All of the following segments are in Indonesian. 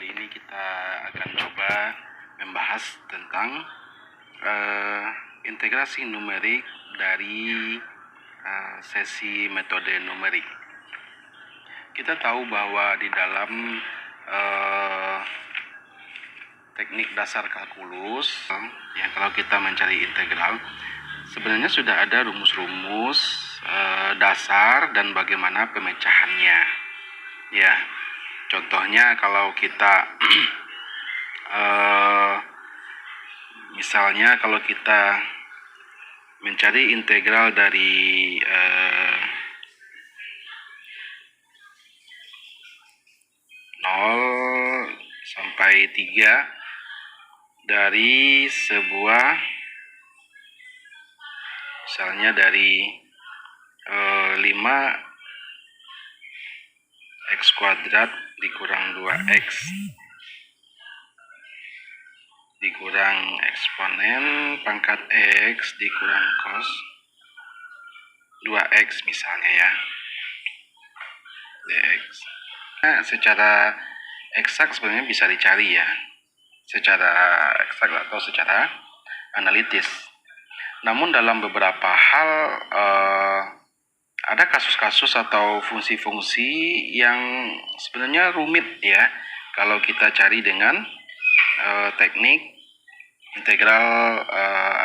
Kali ini kita akan coba membahas tentang integrasi numerik dari sesi metode numerik. Kita tahu bahwa di dalam teknik dasar kalkulus, kalau kita mencari integral, sebenarnya sudah ada rumus-rumus dasar dan bagaimana pemecahannya. Ya, contohnya kalau kita misalnya kalau kita mencari integral dari 0 sampai 3 dari sebuah, misalnya dari 5 x kuadrat dikurang 2x dikurang eksponen pangkat x dikurang cos 2x misalnya ya, dx. Nah, secara eksak sebenarnya bisa dicari ya, secara eksak atau secara analitis. Namun dalam beberapa hal ada kasus-kasus atau fungsi-fungsi yang sebenarnya rumit ya kalau kita cari dengan teknik integral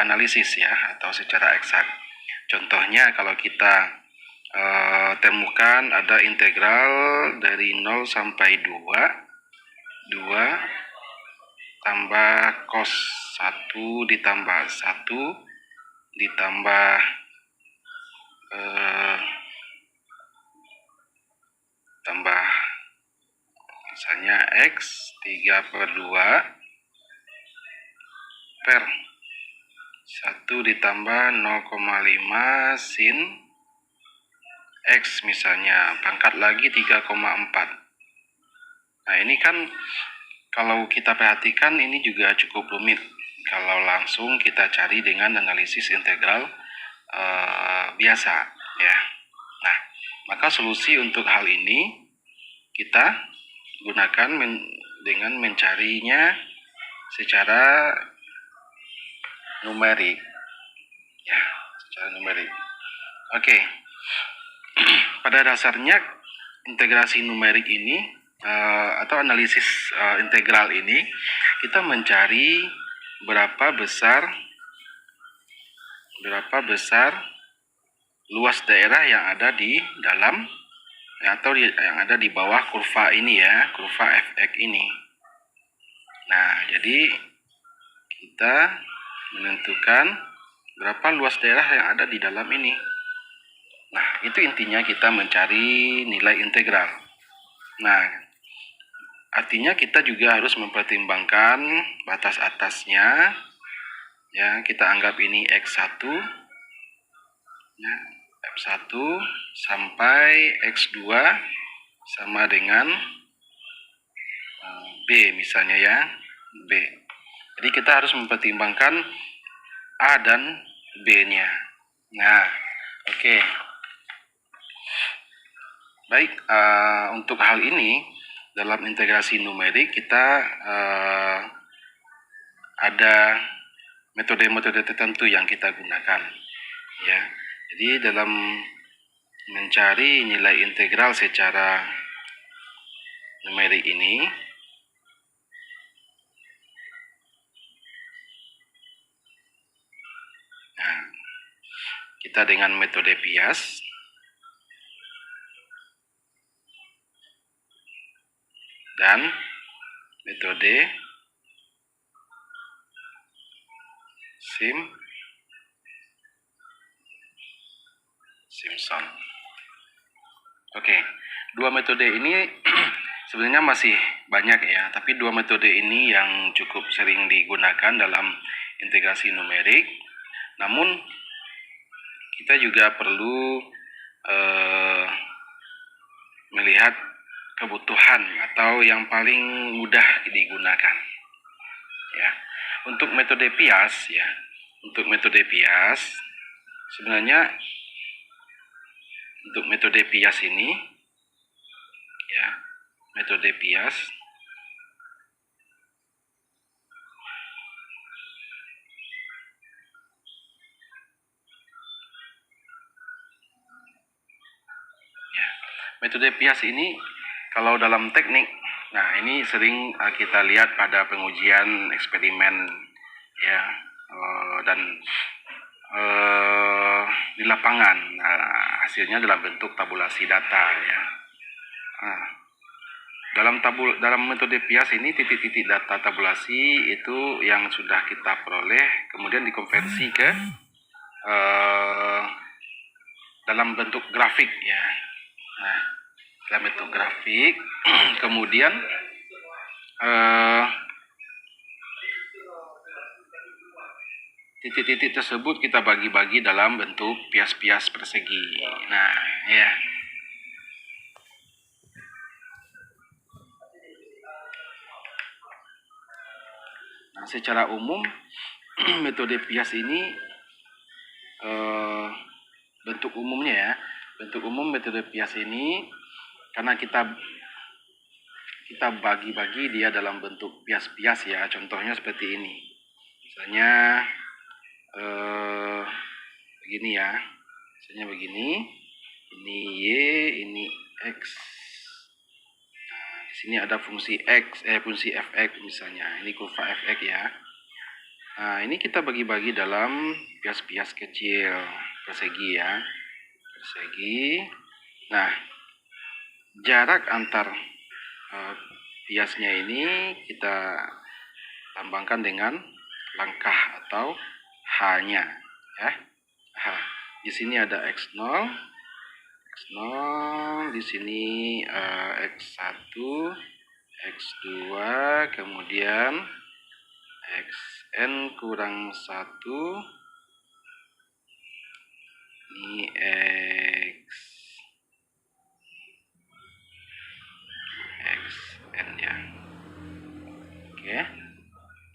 analisis ya, atau secara eksak. Contohnya kalau kita temukan ada integral dari 0 sampai 2 tambah cos 1 ditambah 1 ditambah tambah misalnya x 3/2 per 1 ditambah 0,5 sin x misalnya pangkat lagi 3,4. Nah, ini kan kalau kita perhatikan ini juga cukup rumit kalau langsung kita cari dengan analisis integral biasa ya. Nah, maka solusi untuk hal ini kita gunakan dengan mencarinya secara numerik ya, secara numerik. Oke. Pada dasarnya integrasi numerik ini atau analisis integral ini, kita mencari berapa besar luas daerah yang ada di dalam atau yang ada di bawah kurva ini ya, kurva fx ini. Nah, jadi kita menentukan berapa luas daerah yang ada di dalam ini. Nah, itu intinya kita mencari nilai integral. Nah, artinya kita juga harus mempertimbangkan batas atasnya. Ya, kita anggap ini x1 ya, f1 sampai x2 sama dengan b misalnya ya, b. Jadi kita harus mempertimbangkan a dan b-nya. Nah, oke. Baik, untuk hal ini dalam integrasi numerik kita ada metode-metode tertentu yang kita gunakan ya. Jadi dalam mencari nilai integral secara numerik ini, nah, kita dengan metode bias dan metode Simpson. Oke, dua metode ini sebenarnya masih banyak ya, tapi dua metode ini yang cukup sering digunakan dalam integrasi numerik. Namun kita juga perlu melihat kebutuhan atau yang paling mudah digunakan ya. Untuk metode bias ya, sebenarnya untuk metode bias ini ya, metode bias Metode Pias ini kalau dalam teknik, nah ini sering kita lihat pada pengujian eksperimen ya, dan di lapangan. Nah, hasilnya dalam bentuk tabulasi data ya. Nah, dalam metode Pias ini titik-titik data tabulasi itu yang sudah kita peroleh kemudian dikonversi ke dalam bentuk grafik ya. Nah, dalam bentuk grafik kemudian titik-titik tersebut kita bagi-bagi dalam bentuk pias-pias persegi. Nah, ya. Nah, secara umum metode Pias ini bentuk umumnya ya. Bentuk umum metode Pias ini karena kita bagi-bagi dia dalam bentuk pias-pias ya. Contohnya seperti ini. Misalnya begini ya. Misalnya begini. Ini Y, ini X. Nah, di sini ada fungsi X, fungsi fx misalnya. Ini kurva fx ya. Nah, ini kita bagi-bagi dalam pias-pias kecil persegi ya. Persegi. Nah, jarak antar piasnya ini kita lambangkan dengan langkah atau H-nya ya. H. Di sini ada X0, di sini X1, X2, kemudian Xn kurang 1, ini Xn ya. Oke.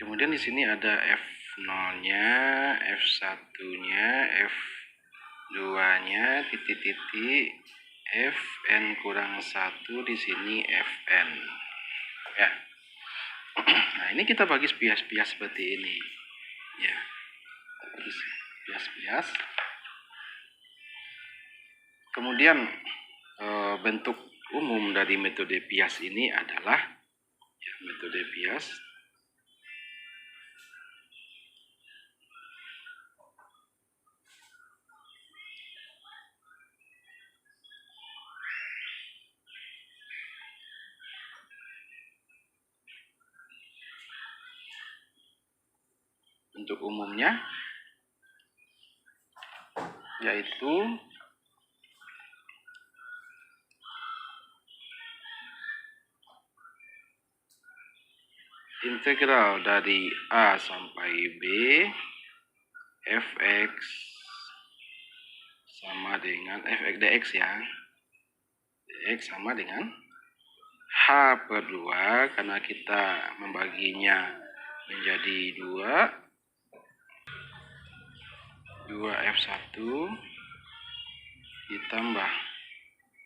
Kemudian di sini ada F0-nya, F1-nya, F2-nya, titik-titik, Fn kurang 1 di sini Fn. Ya. Nah, ini kita bagi pias-pias seperti ini. Ya. Bagi pias-pias. Kemudian bentuk umum dari metode Pias ini adalah ya, metode Pias untuk umumnya yaitu integral dari A sampai B fx sama dengan fx dx ya. Dx sama dengan H per 2 karena kita membaginya menjadi 2f1 ditambah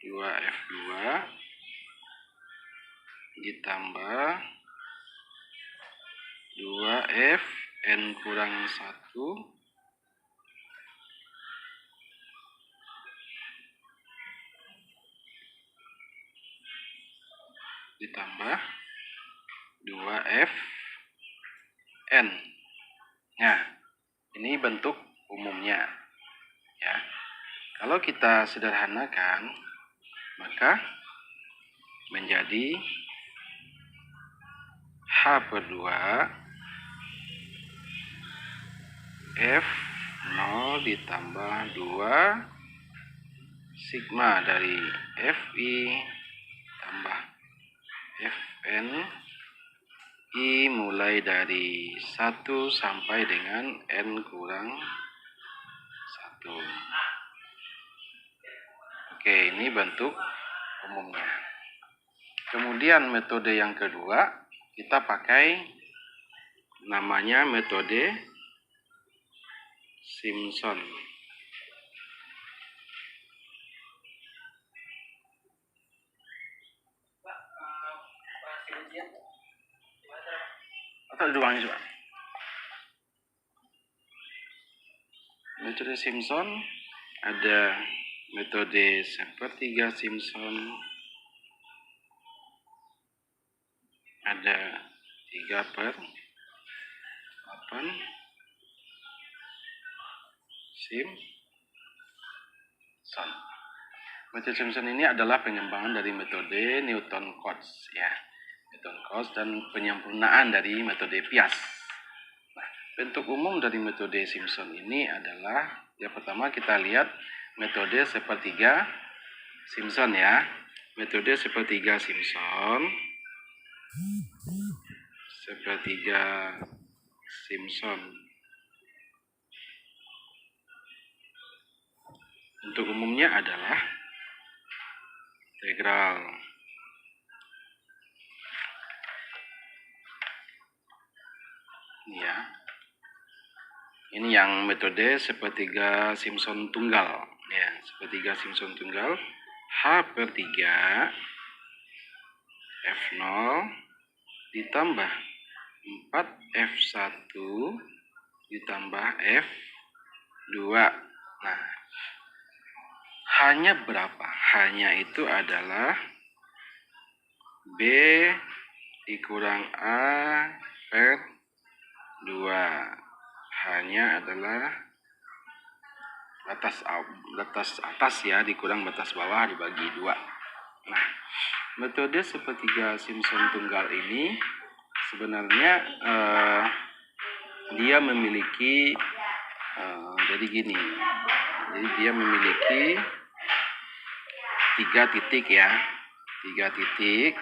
2f2 ditambah 2f n kurang 1 ditambah 2f n. Nah, ini bentuk umumnya ya. Kalau kita sederhanakan maka menjadi H per 2 F0 ditambah 2 sigma dari Fi tambah Fn I mulai dari 1 sampai dengan N kurang 1. Oke, ini bentuk umumnya. Kemudian metode yang kedua, kita pakai namanya metode Simpson. Atau doangnya coba. Metode Simpson ada metode sepertiga Simpson ada 3/8 Simpson. Metode Simpson ini adalah pengembangan dari metode Newton-Cotes ya. Newton-Cotes dan penyempurnaan dari metode Piast. Nah, bentuk umum dari metode Simpson ini adalah yang pertama kita lihat metode sepertiga Simpson ya. Metode sepertiga Simpson. Sepertiga Simpson. Bentuk umumnya adalah integral ini ya. Ini yang metode sepertiga Simpson tunggal ya, sepertiga Simpson tunggal H/3 F0 ditambah 4F1 ditambah F2. Nah, hanya berapa? Hanya itu adalah B dikurang A per 2. Hanya adalah batas atas ya dikurang batas bawah dibagi 2. Nah, metode sepertiga Simpson tunggal ini sebenarnya dia memiliki jadi gini. Jadi dia memiliki 3 titik ya. 3 titik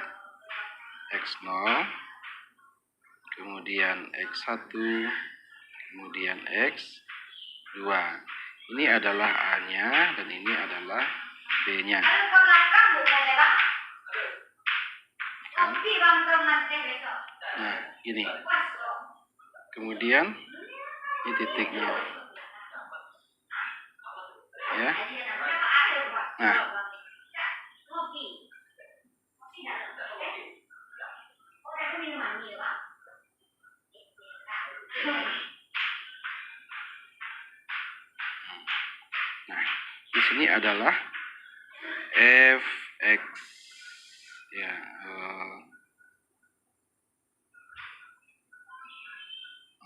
X0, kemudian X1, kemudian X2. Ini adalah A-nya dan ini adalah B-nya. Nah, ini. Kemudian ini titiknya. Ya. Nah. Nah, di sini adalah fx ya.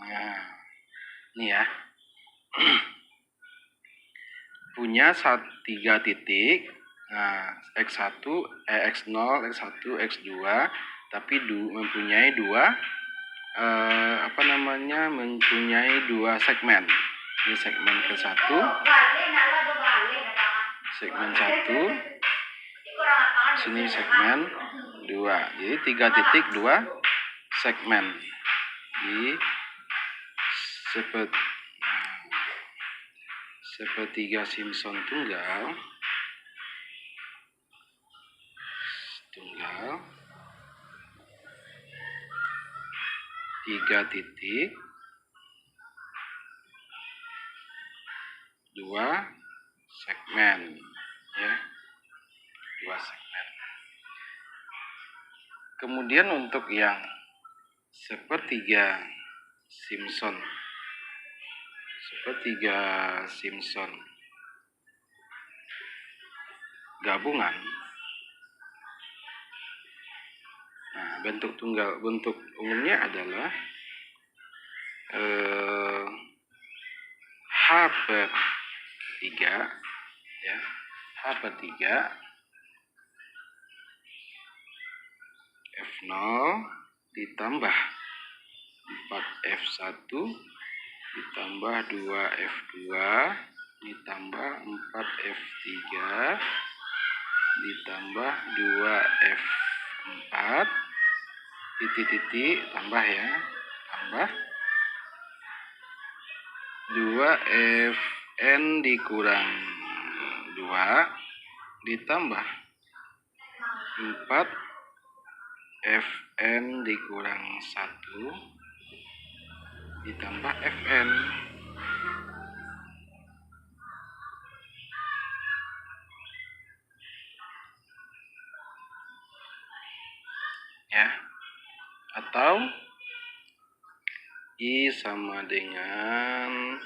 Nah, ini ya. Punya 3 titik. Nah, X1, X0, X1, X2, tapi mempunyai mempunyai 2 segmen. Ini segmen ke-1, segmen 1, sini segmen 2. Jadi 3 titik 2 segmen di sepertiga Simpson tunggal 3 titik 2 segmen ya, 2 segmen. Kemudian untuk yang sepertiga Simpson gabungan. Nah, bentuk umumnya adalah H/3 ya, H/3 F0 ditambah 4F1 ditambah 2F2 ditambah 4F3 ditambah 2F4 titik tambah ya, tambah 2Fn dikurang 2 ditambah 4Fn dikurang 1 ditambah Fn. Ya. Atau I sama dengan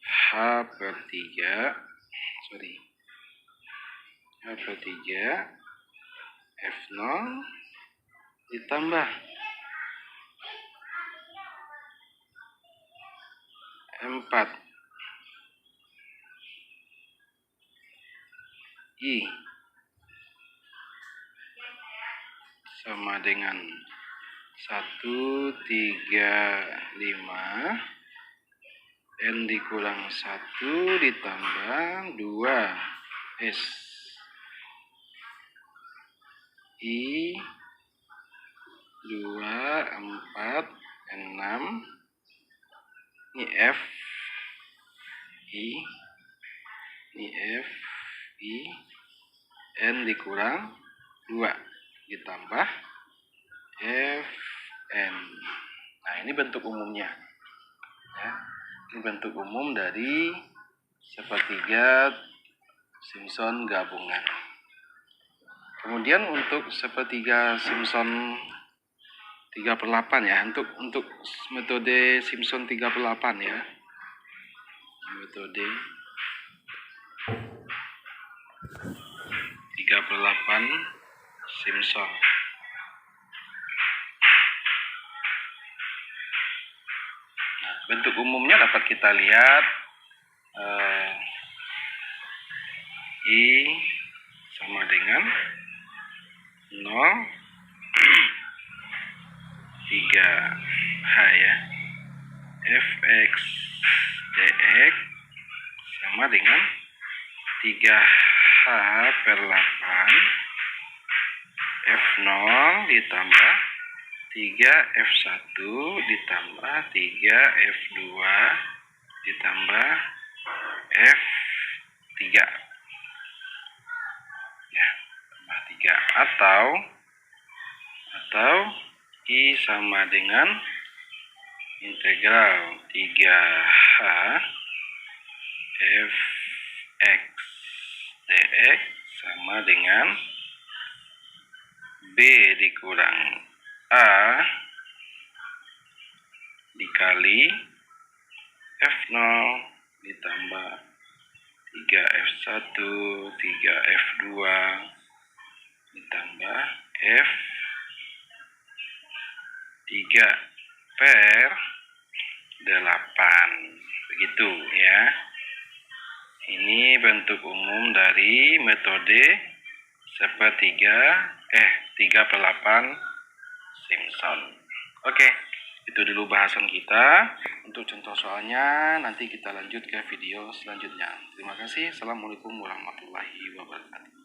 H/3 F3 F0 ditambah 4 I sama dengan 1, 3, 5 N dikurang 1 ditambah 2 S I 2, 4, 6 ini F I ini F I N dikurang 2 ditambah F N. Nah, ini bentuk umumnya ya. Ini bentuk umum dari sepertiga Simpson gabungan. Kemudian untuk sepertiga Simpson 3/8 ya, untuk metode Simpson 3/8 ya. Metode 3/8 Simpson. Nah, bentuk umumnya dapat kita lihat I sama dengan 0 3H ya. Fx dx sama dengan 3H per 8 F0 ditambah 3F1 ditambah 3F2 ditambah F3 ya, tambah 3 atau I sama dengan integral 3H Fx dx sama dengan B dikurang A dikali F0 ditambah 3F1 3F2 ditambah F3 per 8. Begitu ya. Ini bentuk umum dari metode 3/8 Simpson. Oke, itu dulu bahasan kita. Untuk contoh soalnya nanti kita lanjut ke video selanjutnya. Terima kasih. Assalamualaikum warahmatullahi wabarakatuh.